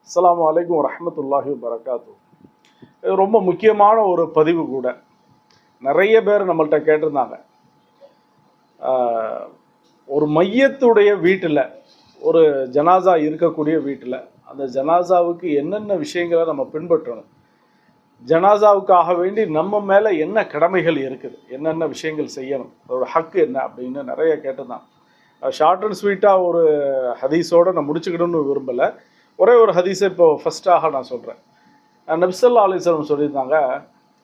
அஸ்ஸலாமு அலைக்கும் வரஹ்மத்துல்லாஹி வபரகாத்து. இது ரொம்ப முக்கியமான ஒரு பதிவு கூட. நிறைய பேர் நம்மள்கிட்ட கேட்டிருந்தாங்க, ஒரு மையத்துடைய வீட்டில், ஒரு ஜனாசா இருக்கக்கூடிய வீட்டில் அந்த ஜனாசாவுக்கு என்னென்ன விஷயங்களை நம்ம பின்பற்றணும், ஜனாசாவுக்காக வேண்டி நம்ம மேலே என்ன கடமைகள் இருக்குது, என்னென்ன விஷயங்கள் செய்யணும், அதோட ஹக்கு என்ன அப்படின்னு நிறைய கேட்டிருந்தாங்க. ஷார்ட் அண்ட் ஸ்வீட்டாக ஒரு ஹதீஸோடு நான் முடிச்சுக்கணும்னு விரும்பலை. ஒரே ஒரு ஹதீஸை இப்போ ஃபஸ்ட்டாக நான் சொல்கிறேன். நபி ஸல்லல்லாஹு அலைஹி வஸல்லம் சொல்லியிருந்தாங்க,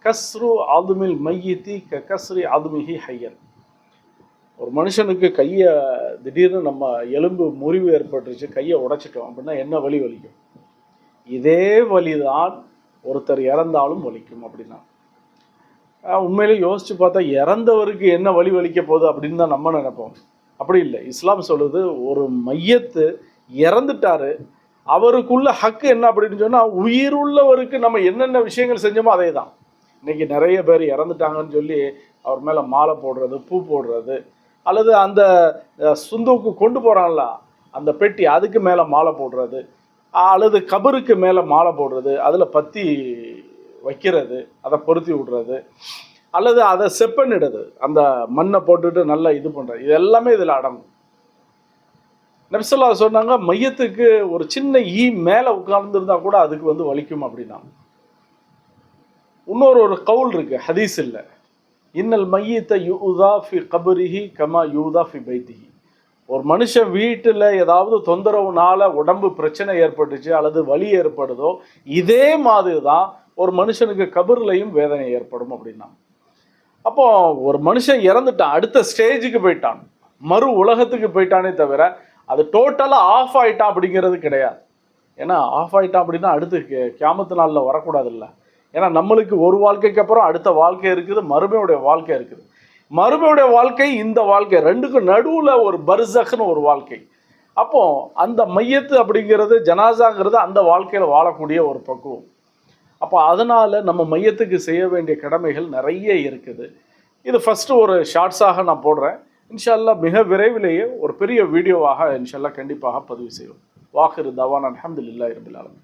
கஸ்ரு ஆதுமில் மையித்தி கஸ்ரி ஆதுமிஹி ஹையன். ஒரு மனுஷனுக்கு கையை திடீர்னு நம்ம எலும்பு முறிவு ஏற்பட்டுருச்சு, கையை உடைச்சிட்டோம் அப்படின்னா என்ன வலி வலிக்கும்? இதே வலி தான் ஒருத்தர் இறந்தாலும் வலிக்கும் அப்படின்னா. உண்மையிலே யோசித்து பார்த்தா இறந்தவருக்கு என்ன வலி வலிக்க போகுது அப்படின்னு தான் நம்ம நினைப்போம். அப்படி இல்லை. இஸ்லாம் சொல்லுது, ஒரு மையத்து இறந்துட்டாரு, அவருக்குள்ள ஹக்கு என்ன அப்படின்னு சொன்னால், உயிருள்ளவருக்கு நம்ம என்னென்ன விஷயங்கள் செஞ்சோமோ அதே தான். இன்றைக்கி நிறைய பேர் இறந்துட்டாங்கன்னு சொல்லி அவர் மேலே மாலை போடுறது, பூ போடுறது, அல்லது அந்த சுந்துவுக்கு கொண்டு போகிறான்ல அந்த பெட்டி, அதுக்கு மேலே மாலை போடுறது, அல்லது கபருக்கு மேலே மாலை போடுறது, அதில் பத்தி வைக்கிறது, அதை பொருத்தி விடுறது, அல்லது அதை செப்பனிடுறது, அந்த மண்ணை போட்டுட்டு நல்லா இது பண்ணுறது, இது எல்லாமே இதில் அடங்கும். நபி ஸல்லல்லாஹு அலைஹி சொன்னாங்க, மையத்துக்கு ஒரு சின்ன ஈ மேலே உட்கார்ந்துருந்தா கூட அதுக்கு வலிக்கும் அப்படின்னா. இன்னொரு கவுல் இருக்கு, ஹதீஸ் இல்லை, இன்னல் மையத்தை யூதா ஃபி கபரிஹி கமா யூதா ஃபி பைத்திஹி. ஒரு மனுஷன் வீட்டில் ஏதாவது தொந்தரவுனால உடம்பு பிரச்சனை ஏற்பட்டுச்சு அல்லது வலி ஏற்படுதோ, இதே மாதிரி தான் ஒரு மனுஷனுக்கு கபர்லையும் வேதனை ஏற்படும் அப்படின்னா. அப்போ ஒரு மனுஷன் இறந்துட்டான், அடுத்த ஸ்டேஜுக்கு போயிட்டான், மறு உலகத்துக்கு போயிட்டானே தவிர அது டோட்டலாக ஆஃப் ஆகிட்டான் அப்படிங்கிறது கிடையாது. ஏன்னா ஆஃப் ஆகிட்டான் அப்படின்னா அடுத்து கியாமத்து நாளில் வரக்கூடாது இல்லை. ஏன்னா நம்மளுக்கு ஒரு வாழ்க்கைக்கு அப்புறம் அடுத்த வாழ்க்கை இருக்குது, மறுமையுடைய வாழ்க்கை இருக்குது. மறுமையுடைய வாழ்க்கை, இந்த வாழ்க்கை, ரெண்டுக்கும் நடுவில் ஒரு பர்சக்னு ஒரு வாழ்க்கை. அப்போ அந்த மையத்து அப்படிங்கிறது, ஜனாசாங்கிறது அந்த வாழ்க்கையில் வாழக்கூடிய ஒரு பக்குவம். அப்போ அதனால் நம்ம மையத்துக்கு செய்ய வேண்டிய கடமைகள் நிறைய இருக்குது. இது ஃபஸ்ட்டு ஒரு ஷார்ட்ஸாக நான் போடுறேன். இன்ஷா அல்லாஹ் மிக விரைவிலேயே ஒரு பெரிய வீடியோவாக இன்ஷா அல்லாஹ் கண்டிப்பாக பதிவு செய்வோம். வாஹிரு தவானா அல்ஹம்துலில்லாஹி ரப்பில் ஆலமீன்.